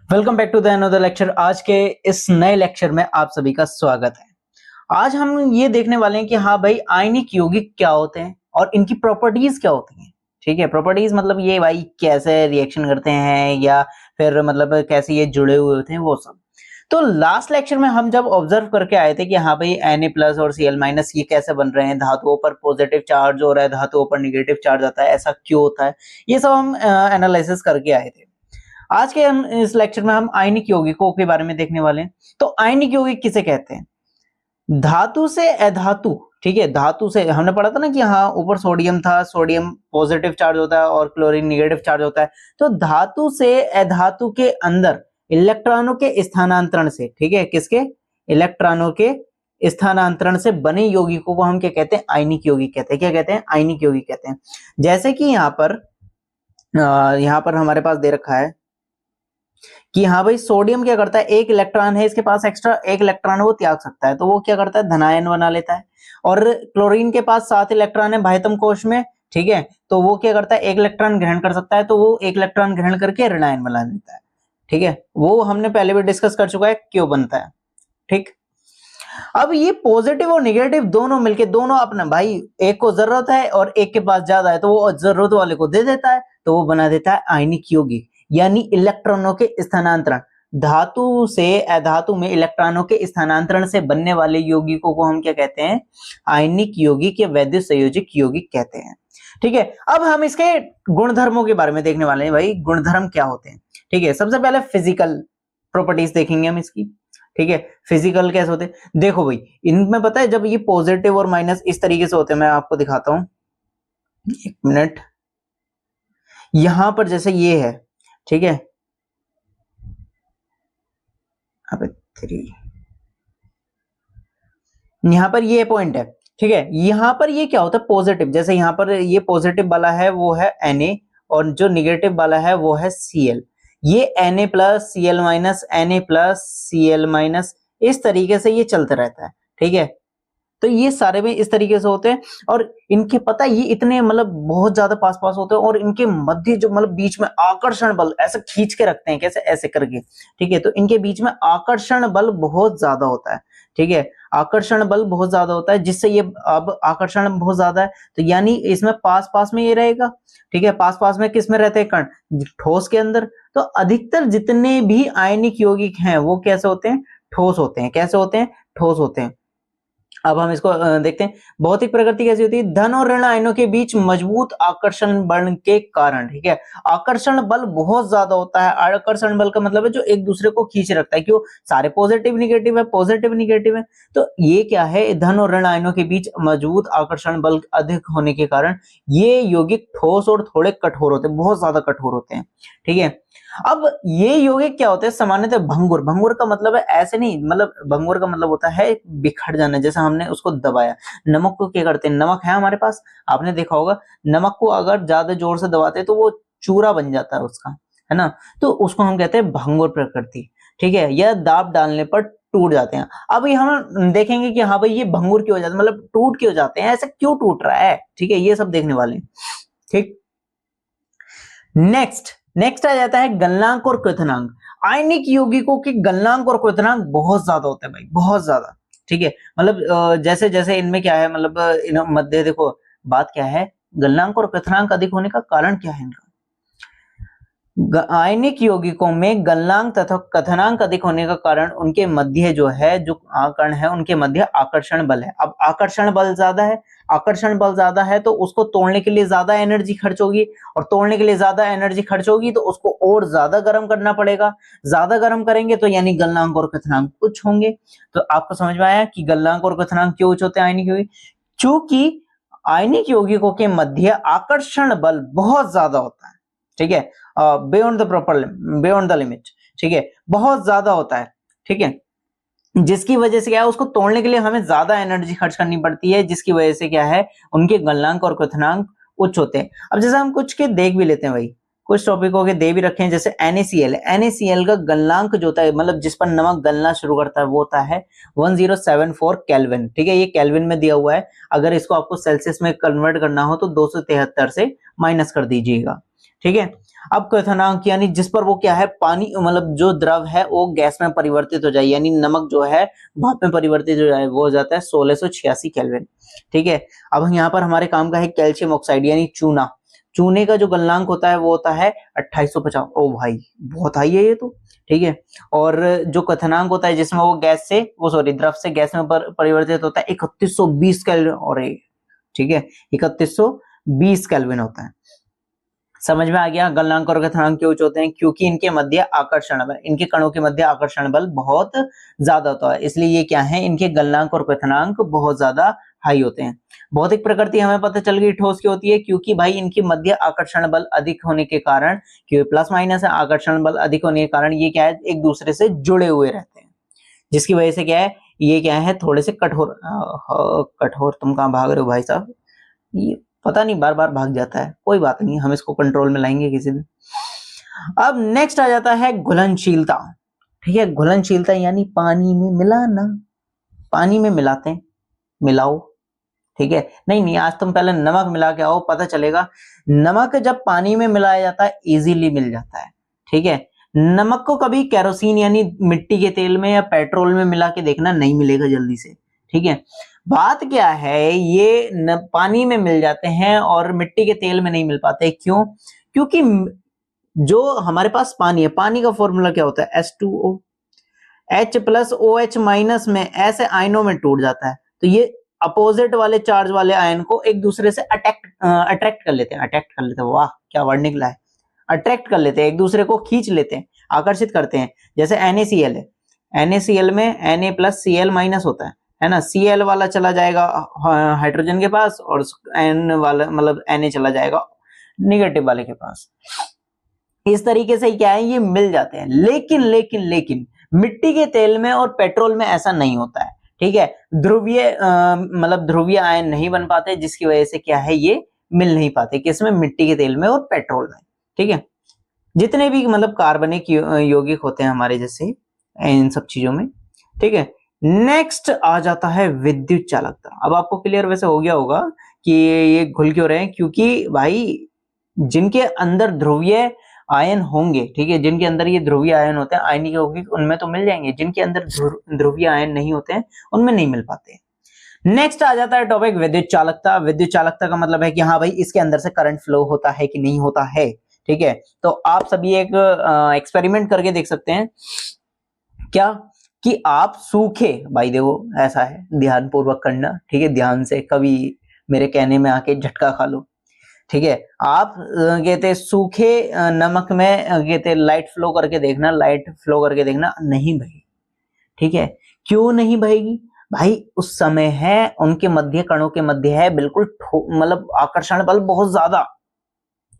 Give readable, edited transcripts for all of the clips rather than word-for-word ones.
Welcome back to the another lecture. आज के इस नए लेक्चर में आप सभी का स्वागत है। आज हम ये देखने वाले हैं कि हाँ भाई, आयनिक यौगिक क्या होते हैं और इनकी प्रॉपर्टीज क्या होती हैं। ठीक है, प्रॉपर्टीज मतलब ये भाई कैसे रिएक्शन करते हैं या फिर मतलब कैसे ये जुड़े हुए होते हैं वो सब। तो लास्ट लेक्चर में हम जब ऑब्जर्व करके आए थे कि हाँ भाई Na+ और Cl- ये कैसे बन रहे हैं, धातुओं पर पॉजिटिव चार्ज हो रहा है, धातुओं पर निगेटिव चार्ज आता है, ऐसा क्यों होता है, ये सब हम एनालिसिस करके आए थे। आज के हम इस लेक्चर में हम आयनिक यौगिकों के बारे में देखने वाले हैं। तो आयनिक यौगिक किसे कहते हैं? धातु से अधातु। ठीक है, धातु से हमने पढ़ा था ना कि हाँ ऊपर सोडियम था, सोडियम पॉजिटिव चार्ज होता है और क्लोरीन निगेटिव चार्ज होता है। तो धातु से अधातु के अंदर इलेक्ट्रॉनों के स्थानांतरण से, ठीक है, किसके? इलेक्ट्रॉनों के स्थानांतरण से बने यौगिकों को हम क्या कहते हैं? आयनिक यौगिक कहते हैं। क्या कहते हैं? आयनिक यौगिक कहते हैं। जैसे कि यहाँ पर हमारे पास दे रखा है कि हाँ भाई, सोडियम क्या करता है, एक इलेक्ट्रॉन है इसके पास एक्स्ट्रा, एक इलेक्ट्रॉन वो त्याग सकता है, तो वो क्या करता है? धनायन बना लेता है। और क्लोरीन के पास 7 इलेक्ट्रॉन है भाइतम कोश में, ठीक है, तो वो क्या करता है? एक इलेक्ट्रॉन ग्रहण कर सकता है, तो वो एक इलेक्ट्रॉन ग्रहण करके ऋणायन बना देता है। ठीक है, वो हमने पहले भी डिस्कस कर चुका है क्यों बनता है। ठीक, अब ये पॉजिटिव और निगेटिव दोनों मिलके, दोनों अपना भाई, एक को जरूरत है और एक के पास ज्यादा है, तो वो जरूरत वाले को दे देता है, तो वो बना देता है आयनिक यौगिक, यानी इलेक्ट्रॉनों के स्थानांतरण। धातु से अधातु में इलेक्ट्रॉनों के स्थानांतरण से बनने वाले यौगिकों को हम क्या कहते हैं? आयनिक यौगिक या वैद्युत संयोजक यौगिक कहते हैं। ठीक है, अब हम इसके गुणधर्मों के बारे में देखने वाले हैं। भाई, गुणधर्म क्या होते हैं? ठीक है, सबसे पहले फिजिकल प्रॉपर्टीज देखेंगे हम इसकी। ठीक है, फिजिकल कैसे होते हैं? देखो भाई, इनमें पता है जब ये पॉजिटिव और माइनस इस तरीके से होते हैं, मैं आपको दिखाता हूं, एक मिनट। यहां पर जैसे ये है, ठीक है, अब 3, यहां पर ये पॉइंट है। ठीक है, यहां पर ये क्या होता है? पॉजिटिव, जैसे यहां पर ये पॉजिटिव वाला है वो है Na, और जो निगेटिव वाला है वो है Cl। ये Na+ Cl-, Na+ Cl-, इस तरीके से ये चलता रहता है। ठीक है, तो ये सारे में इस तरीके से होते हैं, और इनके पता है ये इतने मतलब बहुत ज्यादा पास पास होते हैं, और इनके मध्य जो मतलब बीच में आकर्षण बल ऐसे खींच के रखते हैं, कैसे? ऐसे करके। ठीक है, तो इनके बीच में आकर्षण बल बहुत ज्यादा होता है। ठीक है, आकर्षण बल बहुत ज्यादा होता है, जिससे ये, अब आकर्षण बहुत ज्यादा है तो यानी इसमें पास पास में ये रहेगा। ठीक है, पास पास में किस में रहते हैं? कण, ठोस के अंदर। तो अधिकतर जितने भी आयनिक यौगिक हैं वो कैसे होते हैं? ठोस होते हैं। कैसे होते हैं? ठोस होते हैं। अब हम इसको देखते हैं, भौतिक प्रकृति कैसी होती है? धन और ऋण आयनों के बीच मजबूत आकर्षण बल के कारण। ठीक है, आकर्षण बल बहुत ज्यादा होता है। आकर्षण बल का मतलब है जो एक दूसरे को खींच रखता है। क्यों? सारे पॉजिटिव निगेटिव है, पॉजिटिव निगेटिव है, तो ये क्या है? धन और ऋण आयनों के बीच मजबूत आकर्षण बल अधिक होने के कारण ये यौगिक ठोस और थोड़े कठोर होते हैं, बहुत ज्यादा कठोर होते हैं। ठीक है, अब ये यौगिक क्या होते हैं? सामान्यतः भंगुर। भंगुर का मतलब है ऐसे नहीं, मतलब भंगुर का मतलब होता है बिखर जाना, जैसे हमने उसको दबाया। नमक को क्या करते हैं? नमक है हमारे पास, आपने देखा होगा, नमक को अगर ज्यादा जोर से दबाते हैं तो वो चूरा बन जाता है उसका, है ना? तो उसको हम कहते हैं भंगुर प्रकृति। ठीक है, या दाब डालने पर टूट जाते हैं। अब ये हम देखेंगे कि हाँ भाई, ये भंगुर क्यों हो जाते हैं, मतलब टूट क्यों जाते हैं, ऐसा क्यों टूट रहा है। ठीक है, ये सब देखने वाले हैं। ठीक, नेक्स्ट नेक्स्ट आ जाता है गलनांक और क्वथनांक। आयनिक यौगिकों के गलनांक और क्वथनांक बहुत ज्यादा होते हैं भाई, बहुत ज्यादा। ठीक है, मतलब जैसे जैसे इनमें क्या है, मतलब इन मध्य देखो, बात क्या है, गलनांक और क्वथनांक अधिक होने का कारण क्या है इनका? आयनिक यौगिकों में गलनांक तथा क्वथनांक अधिक होने का कारण उनके मध्य जो है, जो कण है, उनके मध्य आकर्षण बल है। अब आकर्षण बल ज्यादा है, आकर्षण बल ज्यादा है तो उसको तोड़ने के लिए ज्यादा एनर्जी खर्च होगी, और तोड़ने के लिए ज्यादा एनर्जी खर्च होगी तो उसको और ज्यादा गर्म करना पड़ेगा। ज्यादा गर्म करेंगे तो यानी गलनांक और क्वथनांक उच्च होंगे। तो आपको समझ में आया कि गलनांक और क्वथनांक क्यों उच्च होते हैं आयनिक यौगिक? क्योंकि आयनिक यौगिकों के मध्य आकर्षण बल बहुत ज्यादा होता है। ठीक है, बियॉन्ड द लिमिट। ठीक है, बहुत ज्यादा होता है। ठीक है, जिसकी वजह से क्या है, उसको तोड़ने के लिए हमें ज्यादा एनर्जी खर्च करनी पड़ती है, जिसकी वजह से क्या है, उनके गलनांक और क्वथनांक उच्च होते हैं। अब जैसे हम कुछ के देख भी लेते हैं भाई, कुछ टॉपिकों के दे भी रखे हैं, जैसे NaCl का गलनांक जो होता है, मतलब जिस पर नमक गलना शुरू करता है, वो होता है 1074 केल्विन। ठीक है, ये केल्विन में दिया हुआ है, अगर इसको आपको सेल्सियस में कन्वर्ट करना हो तो 273 से माइनस कर दीजिएगा। ठीक है। अब क्वथनांक यानी जिस पर वो क्या है, पानी मतलब जो द्रव है वो गैस में परिवर्तित हो जाए, यानी नमक जो है भाप में परिवर्तित हो जाए, वो हो जाता है 1686 केल्विन। ठीक है। अब यहाँ पर हमारे काम का है कैल्शियम ऑक्साइड यानी चूना। चूने का जो गलनांक होता है वो होता है 2850। ओ भाई बहुत हाई है ये तो। ठीक है। और जो क्वथनांक होता है जिसमें वो गैस से वो सॉरी द्रव से गैस में परिवर्तित होता है 3120 केल्विन। और ठीक है 3120 केल्विन होता है। समझ में आ गया। गलनांक और क्वथनांक क्यों होते हैं? क्योंकि इनके मध्य आकर्षण बल, इनके कणों के मध्य आकर्षण बल बहुत ज्यादा होता है, इसलिए ये क्या है, इनके गलनांक और क्वथनांक बहुत ज्यादा हाई होते हैं। भौतिक प्रकृति हमें पता चल गई ठोस की होती है, क्योंकि भाई इनकी मध्य आकर्षण बल अधिक होने के कारण, क्योंकि प्लस माइनस है, आकर्षण बल अधिक होने के कारण ये क्या है, एक दूसरे से जुड़े हुए रहते हैं, जिसकी वजह से क्या है, ये क्या है, थोड़े से कठोर। कठोर तुम कहाँ भाग रहे हो भाई साहब, ये पता नहीं बार बार भाग जाता है, कोई बात नहीं, हम इसको कंट्रोल में लाएंगे किसी दिन। अब नेक्स्ट आ जाता है घुलनशीलता। ठीक है, घुलनशीलता यानी पानी में मिलाना, पानी में मिलाते हैं, मिलाओ। ठीक है, नहीं आज तुम पहले नमक मिला के आओ, पता चलेगा। नमक जब पानी में मिलाया जाता है इजीली मिल जाता है। ठीक है, नमक को कभी केरोसिन यानी मिट्टी के तेल में या पेट्रोल में मिला के देखना, नहीं मिलेगा जल्दी से। ठीक है, बात क्या है, ये पानी में मिल जाते हैं और मिट्टी के तेल में नहीं मिल पाते। क्यों? क्योंकि जो हमारे पास पानी है, पानी का फॉर्मूला क्या होता है, H2O, H plus OH minus में ऐसे आयनों में टूट जाता है, तो ये अपोजिट वाले चार्ज वाले आयन को एक दूसरे से अट्रैक्ट कर लेते हैं। वाह क्या वर्ड निकला है, अट्रैक्ट कर लेते हैं, एक दूसरे को खींच लेते हैं, आकर्षित करते हैं। जैसे NaCl है, NaCl में Na प्लस Cl माइनस होता है ना, Cl वाला चला जाएगा हाइड्रोजन के पास और N वाला मतलब Na चला जाएगा निगेटिव वाले के पास। इस तरीके से क्या है, ये मिल जाते हैं। लेकिन मिट्टी के तेल में और पेट्रोल में ऐसा नहीं होता है। ठीक है, ध्रुवीय मतलब ध्रुवीय आयन नहीं बन पाते, जिसकी वजह से क्या है, ये मिल नहीं पाते, किसमें, मिट्टी के तेल में और पेट्रोल में। ठीक है, जितने भी मतलब कार्बनिक यौगिक होते हैं हमारे जैसे, इन सब चीजों में। ठीक है, नेक्स्ट आ जाता है विद्युत चालकता। अब आपको क्लियर वैसे हो गया होगा कि ये घुल क्यों रहे हैं, क्योंकि भाई जिनके अंदर ध्रुवीय आयन होंगे, ठीक है, जिनके अंदर ये ध्रुवीय आयन होते हैं आयनिक यौगिक, उनमें तो मिल जाएंगे, जिनके अंदर ध्रुवीय आयन नहीं होते हैं उनमें नहीं मिल पाते। नेक्स्ट आ जाता है टॉपिक विद्युत चालकता। विद्युत चालकता का मतलब है कि हाँ भाई इसके अंदर से करंट फ्लो होता है कि नहीं होता है। ठीक है, तो आप सभी एक एक्सपेरिमेंट करके देख सकते हैं, क्या कि आप सूखे, भाई देखो ऐसा है, ध्यान पूर्वक करना, ठीक है, ध्यान से, कभी मेरे कहने में आके झटका खा लो। ठीक है, आप कहते सूखे नमक में कहते लाइट फ्लो करके देखना, लाइट फ्लो करके देखना, नहीं बहेगी। ठीक है, क्यों नहीं बहेगी? भाई उस समय है, उनके मध्य, कणों के मध्य है बिल्कुल मतलब आकर्षण बल बहुत ज्यादा।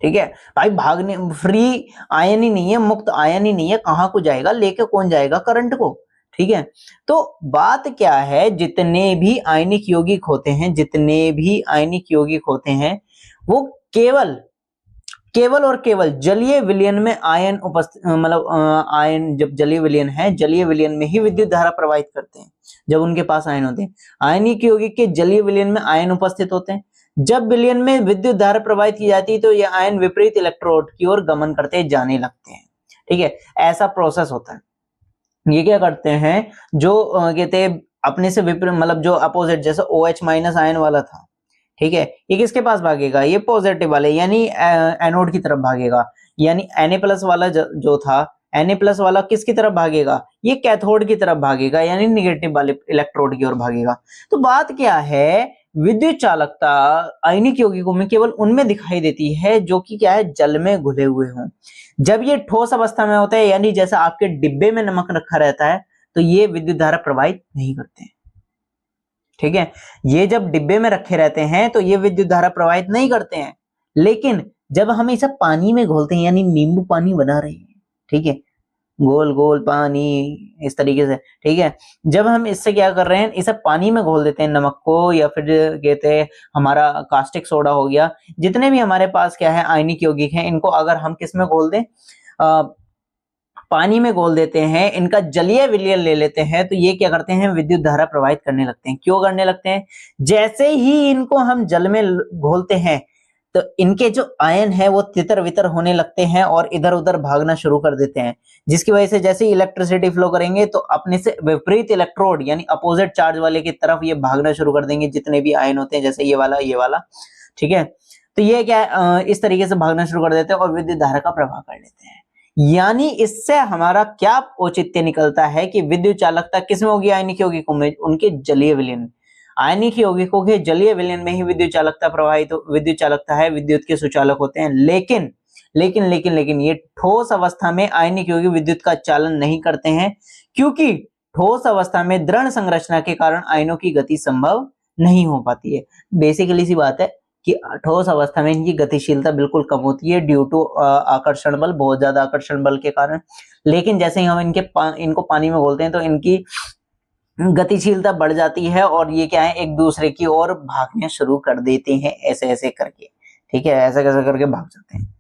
ठीक है भाई, भागने फ्री आयन ही नहीं है, मुक्त आयन ही नहीं है, कहां को जाएगा, लेके कौन जाएगा करंट को। ठीक है, तो बात क्या है, जितने भी आयनिक यौगिक होते हैं, जितने भी आयनिक यौगिक होते हैं, वो केवल और केवल जलीय विलयन में आयन उपस्थित, मतलब आयन जब जलीय विलयन है, जलीय विलयन में ही विद्युत धारा प्रवाहित करते हैं, जब उनके पास आयन होते हैं। आयनिक यौगिक के जलीय विलयन में आयन उपस्थित होते हैं। जब विलयन में विद्युत धारा प्रवाहित की जाती है तो ये आयन विपरीत इलेक्ट्रोड की ओर गमन करते जाने लगते हैं। ठीक है, ऐसा प्रोसेस होता है। ये क्या करते हैं, जो कहते हैं अपने से विपरीत, मतलब जो अपोजिट, जैसे OH माइनस आयन वाला था, ठीक है, ये किसके पास भागेगा, ये पॉजिटिव वाले यानी एनोड की तरफ भागेगा। यानी Na प्लस वाला जो था, Na प्लस वाला किसकी तरफ भागेगा, ये कैथोड की तरफ भागेगा, यानी निगेटिव वाले इलेक्ट्रोड की ओर भागेगा। तो बात क्या है, विद्युत चालकता आयनिक यौगिकों में केवल उनमें दिखाई देती है जो कि क्या है, जल में घुले हुए हों। जब ये ठोस अवस्था में होता है, यानी जैसा आपके डिब्बे में नमक रखा रहता है, तो ये विद्युत धारा प्रवाहित नहीं करते हैं। ठीक है, ये जब डिब्बे में रखे रहते हैं तो ये विद्युत धारा प्रवाहित नहीं करते हैं। लेकिन जब हम इसे पानी में घोलते हैं, यानी नींबू पानी बना रहे हैं, ठीक है, गोल गोल पानी इस तरीके से, ठीक है, जब हम इससे क्या कर रहे हैं, इसे पानी में घोल देते हैं नमक को, या फिर कहते हैं हमारा कास्टिक सोडा हो गया, जितने भी हमारे पास क्या है आयनिक यौगिक हैं, इनको अगर हम किस में घोल दें, पानी में घोल देते हैं, इनका जलीय विलयन ले लेते हैं, तो ये क्या करते हैं, विद्युत धारा प्रवाहित करने लगते हैं। क्यों करने लगते हैं, जैसे ही इनको हम जल में घोलते हैं, तो इनके जो आयन है वो तितर वितर होने लगते हैं और इधर उधर भागना शुरू कर देते हैं, जिसकी वजह से जैसे ही इलेक्ट्रिसिटी फ्लो करेंगे तो अपने से विपरीत इलेक्ट्रोड यानी अपोजिट चार्ज वाले की तरफ ये भागना शुरू कर देंगे, जितने भी आयन होते हैं, जैसे ये वाला, ठीक है। तो ये क्या है, इस तरीके से भागना शुरू कर देते हैं और विद्युत धारा का प्रवाह कर लेते हैं। यानी इससे हमारा क्या औचित्य निकलता है कि विद्युत चालकता किसमें होगी, आयनिक यौगिकों में, उनके जलीय विलयन। आयनिक यौगिकों के जलीय विलयन में ही विद्युत चालकता प्रवाहित विद्युत चालकता है, विद्युत के सुचालक होते हैं। लेकिन ये ठोस अवस्था में आयनिक यौगिक विद्युत का चालन नहीं करते हैं, क्योंकि ठोस अवस्था में दृढ़ संरचना के कारण आयनों की गति संभव नहीं हो पाती है। बेसिकली सी बात है कि ठोस अवस्था में इनकी गतिशीलता बिल्कुल कम होती है ड्यू टू आकर्षण बल, बहुत ज्यादा आकर्षण बल के कारण। लेकिन जैसे ही हम इनको पानी में घोलते हैं तो इनकी गतिशीलता बढ़ जाती है और ये क्या है, एक दूसरे की ओर भागने शुरू कर देते हैं, ऐसे करके, ठीक है, ऐसे कैसे करके भाग जाते हैं।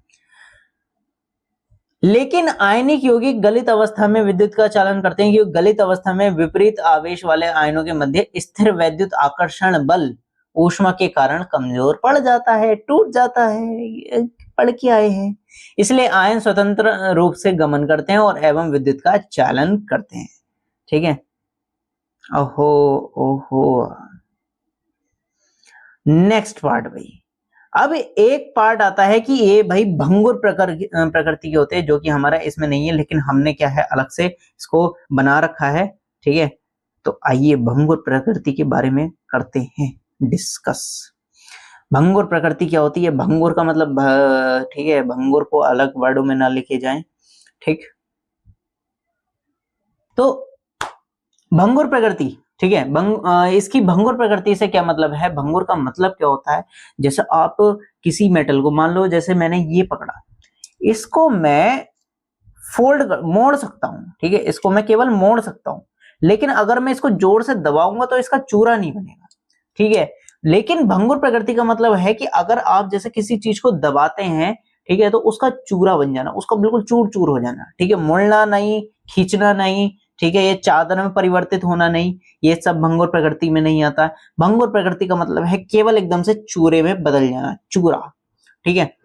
लेकिन आयनिक यौगिक गलित अवस्था में विद्युत का चालन करते हैं, क्योंकि गलित अवस्था में विपरीत आवेश वाले आयनों के मध्य स्थिर वैद्युत आकर्षण बल ऊष्मा के कारण कमजोर पड़ जाता है, टूट जाता है, पढ़ के आए हैं। इसलिए आयन स्वतंत्र रूप से गमन करते हैं और एवं विद्युत का चालन करते हैं, ठीक है। ओहो नेक्स्ट पार्ट भाई। अब एक पार्ट आता है कि ये भाई भंगुर प्रकृति के होते हैं, जो कि हमारा इसमें नहीं है, लेकिन हमने क्या है अलग से इसको बना रखा है, ठीक है। तो आइए भंगुर प्रकृति के बारे में करते हैं डिस्कस। भंगुर प्रकृति क्या होती है, भंगुर का मतलब, ठीक है, भंगुर को अलग वर्डों में ना लिखे जाएं, ठीक। तो भंगुर प्रकृति, ठीक है, इसकी भंगुर प्रकृति से क्या मतलब है, भंगुर का मतलब क्या होता है, जैसे आप किसी मेटल को, मान लो जैसे मैंने ये पकड़ा, इसको मैं मोड़ सकता हूं, ठीक है, इसको मैं केवल मोड़ सकता हूं, लेकिन अगर मैं इसको जोर से दबाऊंगा तो इसका चूरा नहीं बनेगा, ठीक है। लेकिन भंगुर प्रकृति का मतलब है कि अगर आप जैसे किसी चीज को दबाते हैं, ठीक है, तो उसका चूरा बन जाना, उसका बिल्कुल चूर चूर हो जाना, ठीक है, मुड़ना नहीं, खींचना नहीं, ठीक है, ये चादर में परिवर्तित होना नहीं, ये सब भंगुर प्रकृति में नहीं आता। भंगुर प्रकृति का मतलब है केवल एकदम से चूरे में बदल जाना, चूरा, ठीक है।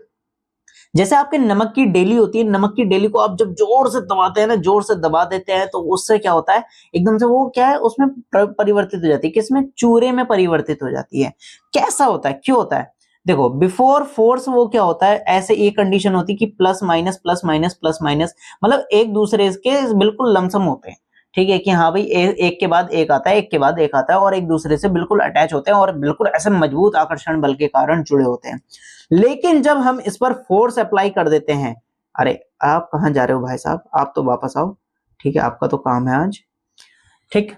जैसे आपके नमक की डेली होती है, नमक की डेली को आप जब जोर से दबाते हैं ना, जोर से दबा देते हैं, तो उससे क्या होता है, एकदम से वो क्या है, उसमें परिवर्तित हो जाती है, किसमें, चूरे में परिवर्तित हो जाती है। कैसा होता है, क्यों होता है, देखो बिफोर फोर्स वो क्या होता है, ऐसे एक कंडीशन होती है कि plus minus plus minus plus minus, मतलब एक दूसरे के बिल्कुल लमसम होते हैं, ठीक है, कि हाँ भाई एक के बाद एक आता है, एक के बाद एक आता है, और एक दूसरे से बिल्कुल अटैच होते हैं और बिल्कुल ऐसे मजबूत आकर्षण बल के कारण जुड़े होते हैं। लेकिन जब हम इस पर फोर्स अप्लाई कर देते हैं, अरे आप कहाँ जा रहे हो भाई साहब, आप तो वापस आओ, ठीक है, आपका तो काम है आज, ठीक।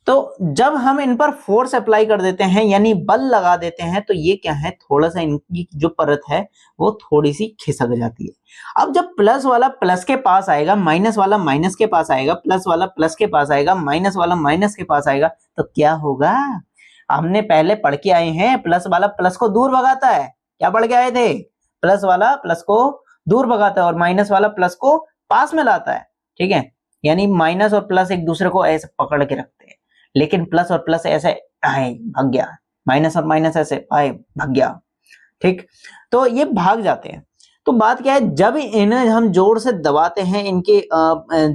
तो जब हम इन पर फोर्स अप्लाई कर देते हैं यानी बल लगा देते हैं, तो ये क्या है, थोड़ा सा इनकी जो परत है वो थोड़ी सी खिसक जाती है। अब जब प्लस वाला प्लस के पास आएगा, माइनस वाला माइनस के पास आएगा, प्लस वाला प्लस के पास आएगा, माइनस वाला माइनस के पास आएगा, तो क्या होगा, हमने पहले पढ़ के आए हैं, प्लस वाला प्लस को दूर भगाता है, क्या पढ़ के आए थे, प्लस वाला प्लस को दूर भगाता है और माइनस वाला प्लस को पास में लाता है, ठीक है। यानी माइनस और प्लस एक दूसरे को ऐसे पकड़ के रखते हैं, लेकिन प्लस और प्लस ऐसे आए भाग गया, माइनस और माइनस ऐसे आए भाग गया, ठीक। तो ये भाग जाते हैं। तो बात क्या है, जब इन्हें हम जोर से दबाते हैं, इनके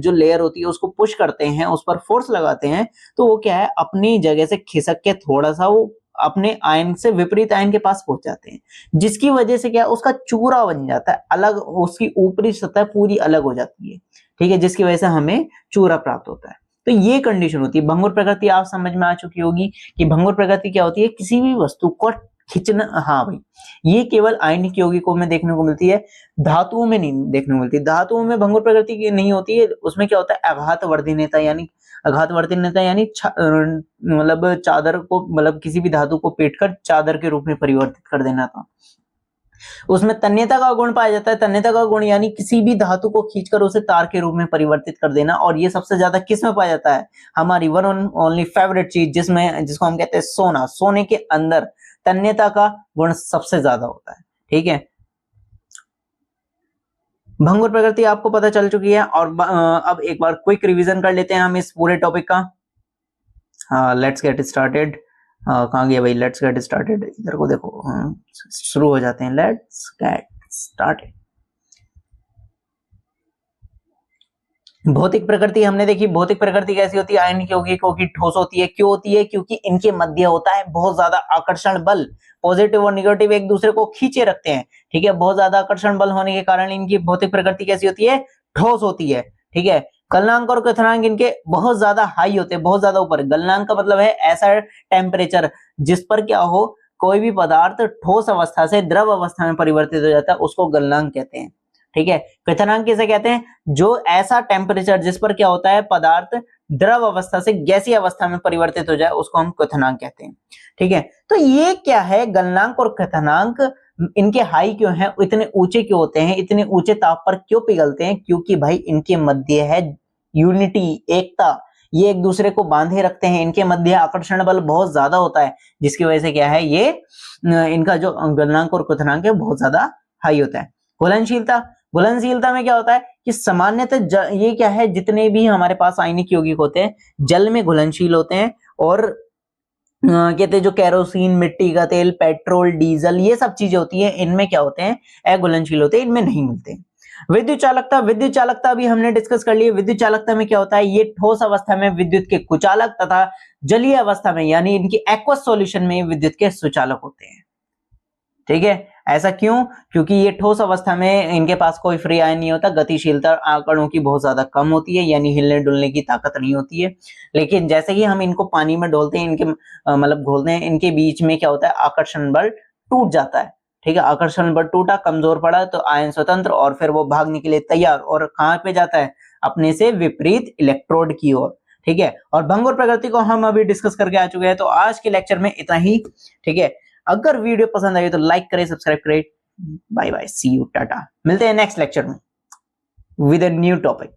जो लेयर होती है उसको पुश करते हैं, उस पर फोर्स लगाते हैं, तो वो क्या है, अपनी जगह से खिसक के थोड़ा सा वो अपने आयन से विपरीत आयन के पास पहुंच जाते हैं, जिसकी वजह से क्या है, उसका चूरा बन जाता है, अलग, उसकी ऊपरी सतह पूरी अलग हो जाती है, ठीक है, जिसकी वजह से हमें चूरा प्राप्त होता है। तो ये कंडीशन होती है। भंगुर प्रकृति आप समझ में आ चुकी होगी कि भंगुर प्रकृति क्या होती है, किसी भी वस्तु को खींचना, हाँ भाई, ये केवल आयनिक यौगिकों में देखने को मिलती है, धातुओं में नहीं देखने को मिलती। धातुओं में भंगुर प्रकृति की नहीं होती है, उसमें क्या होता है, आघातवर्धीनता यानी मतलब चादर को, मतलब किसी भी धातु को पीटकर चादर के रूप में परिवर्तित कर देना था। उसमें तन्यता का गुण पाया जाता है, तन्यता का गुण यानी किसी भी धातु को खींचकर उसे तार के रूप में परिवर्तित कर देना, और ये सबसे ज्यादा किस में पाया जाता है, हमारी वन ओनली फेवरेट चीज जिसको हम कहते हैं सोना, सोने के अंदर तन्यता का गुण सबसे ज्यादा होता है, ठीक है। भंगुर प्रकृति आपको पता चल चुकी है, और अब एक बार क्विक रिवीजन कर लेते हैं हम इस पूरे टॉपिक का। हाँ, लेट्स गेट स्टार्टेड। कहाँ गया भाई, लेट्स गेट स्टार्टेड, इधर को देखो, शुरू हो जाते हैं, लेट्स गेट स्टार्टेड। भौतिक प्रकृति हमने देखी, भौतिक प्रकृति कैसी होती है, आयनिक यौगिक की ठोस होती है। क्यों होती है? क्योंकि इनके मध्य होता है बहुत ज्यादा आकर्षण बल, पॉजिटिव और निगेटिव एक दूसरे को खींचे रखते हैं, ठीक है। बहुत ज्यादा आकर्षण बल होने के कारण इनकी भौतिक प्रकृति कैसी होती है, ठोस होती है, ठीक है। गलनांक और क्वथनांक इनके बहुत ज्यादा हाई होते हैं, बहुत ज्यादा ऊपर। गलनांक का मतलब है ऐसा टेम्परेचर जिस पर क्या हो, कोई भी पदार्थ ठोस अवस्था से द्रव अवस्था में परिवर्तित हो जाता है, उसको गलनांक कहते हैं, ठीक है। क्वथनांक किसे कहते हैं? जो ऐसा टेम्परेचर जिस पर क्या होता है, पदार्थ द्रव अवस्था से गैसीय अवस्था में परिवर्तित हो जाए, उसको हम क्वथनांक कहते हैं, ठीक है। तो ये क्या है, गलनांक और क्वथनांक, इनके हाई क्यों हैं, इतने ऊंचे क्यों होते हैं, इतने ऊंचे ताप पर क्यों पिघलते हैं? क्योंकि भाई इनके मध्य है यूनिटी, एकता, ये एक दूसरे को बांधे रखते हैं, इनके मध्य आकर्षण बल बहुत ज्यादा होता है, जिसकी वजह से क्या है, ये इनका जो गलनांक और क्वथनांक है बहुत ज्यादा हाई होता है। घुलनशीलता, घुलनशीलता में क्या होता है कि सामान्यतः ये क्या है, जितने भी हमारे पास आयनिक यौगिक होते हैं जल में घुलनशील होते हैं, और कहते हैं जो केरोसिन, मिट्टी का तेल, पेट्रोल, डीजल, ये सब चीजें होती हैं, इनमें क्या होते हैं, अघुलनशील होते हैं, इनमें नहीं मिलते। विद्युत चालकता, विद्युत चालकता भी हमने डिस्कस कर ली। विद्युत चालकता में क्या होता है, ये ठोस अवस्था में विद्युत के कुचालक तथा जलीय अवस्था में यानी इनकी एक्वस सॉल्यूशन में विद्युत के सुचालक होते हैं, ठीक है। ऐसा क्यों? क्योंकि ये ठोस अवस्था में इनके पास कोई फ्री आयन नहीं होता, गतिशीलता कणों की बहुत ज्यादा कम होती है, यानी हिलने डुलने की ताकत नहीं होती है। लेकिन जैसे ही हम इनको पानी में डोलते हैं, इनके मतलब घोलते हैं, इनके बीच में क्या होता है, आकर्षण बल टूट जाता है, ठीक है। आकर्षण बल टूटा, कमजोर पड़ा, तो आयन स्वतंत्र, और फिर वो भागने के लिए तैयार, और कहां पे जाता है, अपने से विपरीत इलेक्ट्रोड की ओर, ठीक है। और भंगुर प्रकृति को हम अभी डिस्कस करके आ चुके हैं। तो आज के लेक्चर में इतना ही, ठीक है। अगर वीडियो पसंद आई तो लाइक करें, सब्सक्राइब करें। Bye bye, see you, tata. मिलते हैं नेक्स्ट लेक्चर में विद अ न्यू टॉपिक।